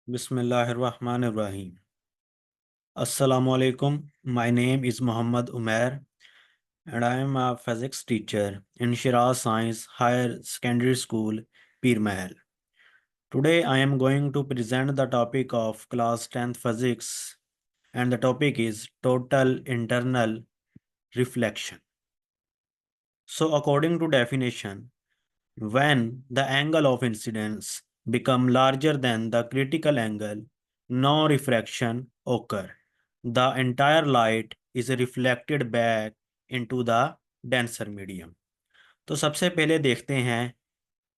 बिस्मिल्लाहिर्रहमानिर्रहीम। अस्सलामु अलैकुम। My name is Muhammad Umair and I am a physics teacher in Shiraz Science Higher Secondary School, Pir Mahal. Today I am going to present the topic of class 10th physics and the topic is total internal reflection. So according to definition, when the angle of incidence become larger than the critical angle, no refraction occur. The entire light is reflected back into the denser medium. तो सबसे पहले देखते हैं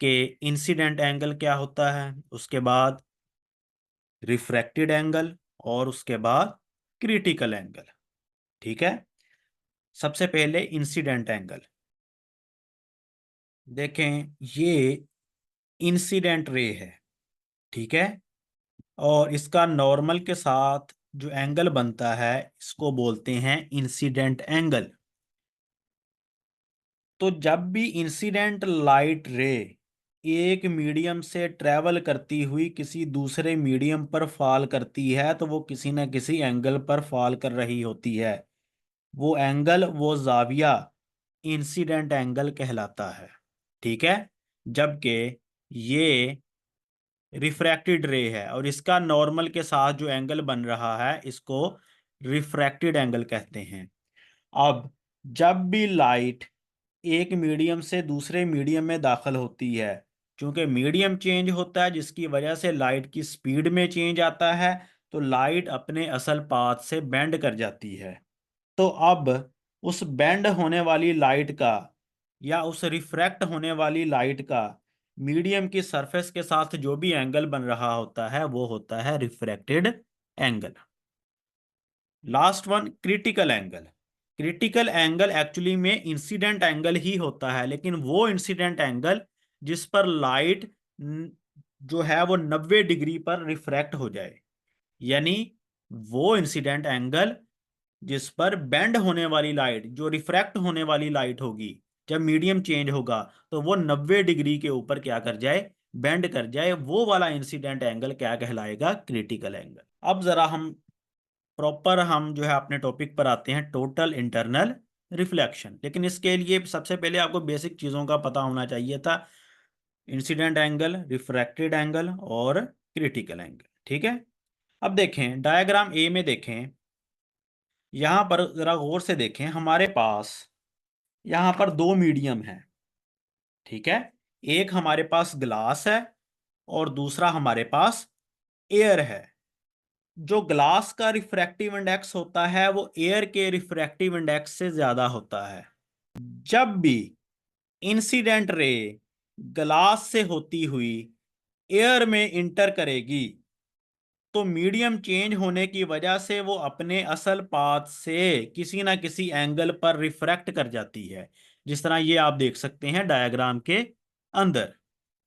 कि incident angle क्या होता है, उसके बाद रिफ्रैक्टेड एंगल और उसके बाद क्रिटिकल एंगल। ठीक है, सबसे पहले इंसिडेंट एंगल देखें। ये इंसिडेंट रे है, ठीक है, और इसका नॉर्मल के साथ जो एंगल बनता है इसको बोलते हैं इंसिडेंट एंगल। तो जब भी इंसिडेंट लाइट रे एक मीडियम से ट्रेवल करती हुई किसी दूसरे मीडियम पर फॉल करती है तो वो किसी न किसी एंगल पर फॉल कर रही होती है। वो एंगल, वो जाविया इंसिडेंट एंगल कहलाता है। ठीक है, जबकि ये रिफ्रैक्टेड रे है और इसका नॉर्मल के साथ जो एंगल बन रहा है इसको रिफ्रैक्टेड एंगल कहते हैं। अब जब भी लाइट एक मीडियम से दूसरे मीडियम में दाखिल होती है, क्योंकि मीडियम चेंज होता है जिसकी वजह से लाइट की स्पीड में चेंज आता है, तो लाइट अपने असल पाथ से बेंड कर जाती है। तो अब उस बेंड होने वाली लाइट का या उस रिफ्रैक्ट होने वाली लाइट का मीडियम की सरफेस के साथ जो भी एंगल बन रहा होता है वो होता है refracted angle. Last one, critical angle. Critical angle actually में इंसिडेंट एंगल ही होता है, लेकिन वो इंसिडेंट एंगल जिस पर लाइट जो है वो 90 डिग्री पर रिफ्रैक्ट हो जाए, यानी वो इंसिडेंट एंगल जिस पर बेंड होने वाली लाइट, जो रिफ्रैक्ट होने वाली लाइट होगी जब मीडियम चेंज होगा तो वो 90 डिग्री के ऊपर क्या कर जाए, बेंड कर जाए, वो वाला इंसिडेंट एंगल क्या कहलाएगा, क्रिटिकल एंगल। अब जरा हम जो है अपने टॉपिक पर आते हैं, टोटल इंटरनल रिफ्लेक्शन। लेकिन इसके लिए सबसे पहले आपको बेसिक चीजों का पता होना चाहिए था, इंसिडेंट एंगल, रिफ्रैक्टेड एंगल और क्रिटिकल एंगल। ठीक है, अब देखें डायग्राम ए में, देखें यहां पर जरा गौर से देखें, हमारे पास यहां पर दो मीडियम है। ठीक है, एक हमारे पास ग्लास है और दूसरा हमारे पास एयर है। जो ग्लास का रिफ्रैक्टिव इंडेक्स होता है वो एयर के रिफ्रैक्टिव इंडेक्स से ज्यादा होता है। जब भी इंसिडेंट रे ग्लास से होती हुई एयर में इंटर करेगी तो मीडियम चेंज होने की वजह से वो अपने असल पाथ से किसी ना किसी एंगल पर रिफ्रैक्ट कर जाती है। जिस तरह ये आप देख सकते हैं डायग्राम के अंदर,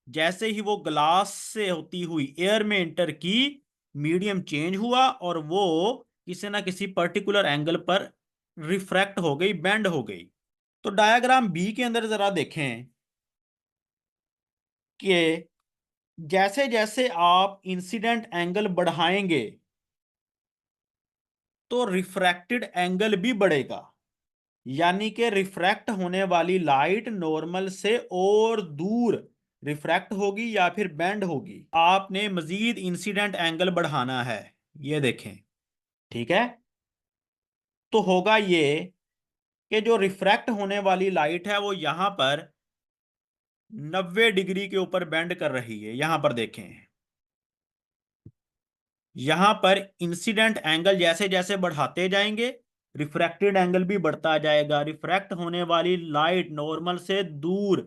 जैसे ही वो ग्लास से होती हुई एयर में इंटर की, मीडियम चेंज हुआ और वो किसी ना किसी पर्टिकुलर एंगल पर रिफ्रैक्ट हो गई, बेंड हो गई। तो डायग्राम बी के अंदर जरा देखें कि जैसे जैसे आप इंसिडेंट एंगल बढ़ाएंगे तो रिफ्रैक्टेड एंगल भी बढ़ेगा, यानी कि रिफ्रैक्ट होने वाली लाइट नॉर्मल से और दूर रिफ्रैक्ट होगी या फिर बेंड होगी। आपने मजीद इंसिडेंट एंगल बढ़ाना है, ये देखें। ठीक है, तो होगा ये कि जो रिफ्रैक्ट होने वाली लाइट है वो यहां पर 90 डिग्री के ऊपर बेंड कर रही है। यहां पर देखें, यहां पर इंसिडेंट एंगल जैसे जैसे बढ़ाते जाएंगे रिफ्रैक्टेड एंगल भी बढ़ता जाएगा। रिफ्रैक्ट होने वाली लाइट नॉर्मल से दूर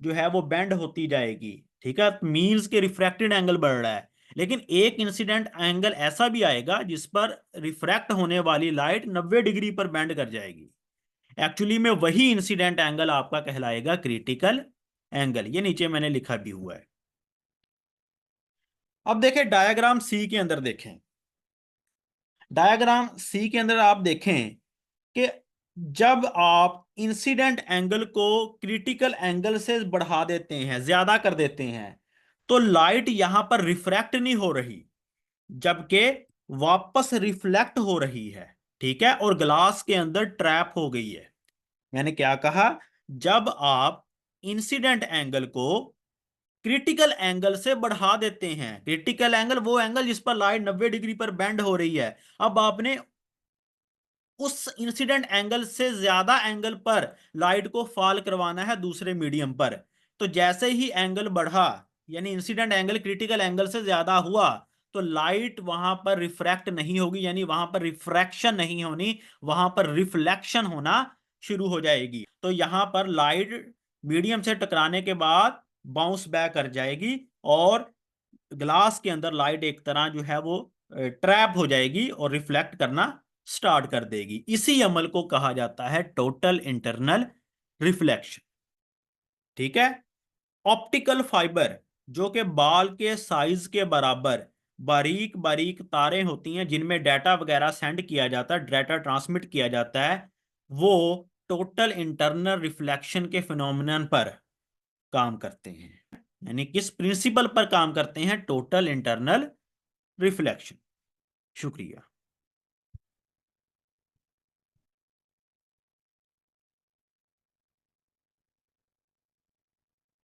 जो है वो बेंड होती जाएगी। ठीक है, मींस के रिफ्रैक्टेड एंगल बढ़ रहा है। लेकिन एक इंसिडेंट एंगल ऐसा भी आएगा जिस पर रिफ्रैक्ट होने वाली लाइट 90 डिग्री पर बेंड कर जाएगी। एक्चुअली में वही इंसिडेंट एंगल आपका कहलाएगा क्रिटिकल एंगल। ये नीचे मैंने लिखा भी हुआ है। अब देखें डायग्राम सी के अंदर, देखें डायग्राम सी के अंदर आप देखें कि जब आप इंसिडेंट एंगल को क्रिटिकल एंगल से बढ़ा देते हैं, ज्यादा कर देते हैं, तो लाइट यहां पर रिफ्रैक्ट नहीं हो रही, जबकि वापस रिफ्लेक्ट हो रही है, ठीक है, और ग्लास के अंदर ट्रैप हो गई है। मैंने क्या कहा? जब आप इंसिडेंट एंगल को क्रिटिकल एंगल से बढ़ा देते हैं, क्रिटिकल एंगल वो एंगल जिस पर लाइट 90 डिग्री पर बेंड हो रही है, अब आपने उस इंसिडेंट एंगल से ज्यादा एंगल पर लाइट को फॉल करवाना है दूसरे मीडियम पर। तो जैसे ही एंगल बढ़ा, यानी इंसिडेंट एंगल क्रिटिकल एंगल से ज्यादा हुआ, तो लाइट वहां पर रिफ्रैक्ट नहीं होगी, यानी वहां पर रिफ्रैक्शन नहीं होनी, वहां पर रिफ्लेक्शन होना शुरू हो जाएगी। तो यहां पर लाइट मीडियम से टकराने के बाद बाउंस बैक कर जाएगी और ग्लास के अंदर लाइट एक तरह जो है वो ट्रैप हो जाएगी और रिफ्लेक्ट करना स्टार्ट कर देगी। इसी अमल को कहा जाता है टोटल इंटरनल रिफ्लेक्शन। ठीक है। ऑप्टिकल फाइबर, जो कि बाल के साइज के बराबर बारीक बारीक तारें होती हैं जिनमें डाटा वगैरह सेंड किया जाता है, डाटा ट्रांसमिट किया जाता है, वो टोटल इंटरनल रिफ्लेक्शन के फिनोमिनन पर काम करते हैं। यानी किस प्रिंसिपल पर काम करते हैं? Total internal reflection. शुक्रिया।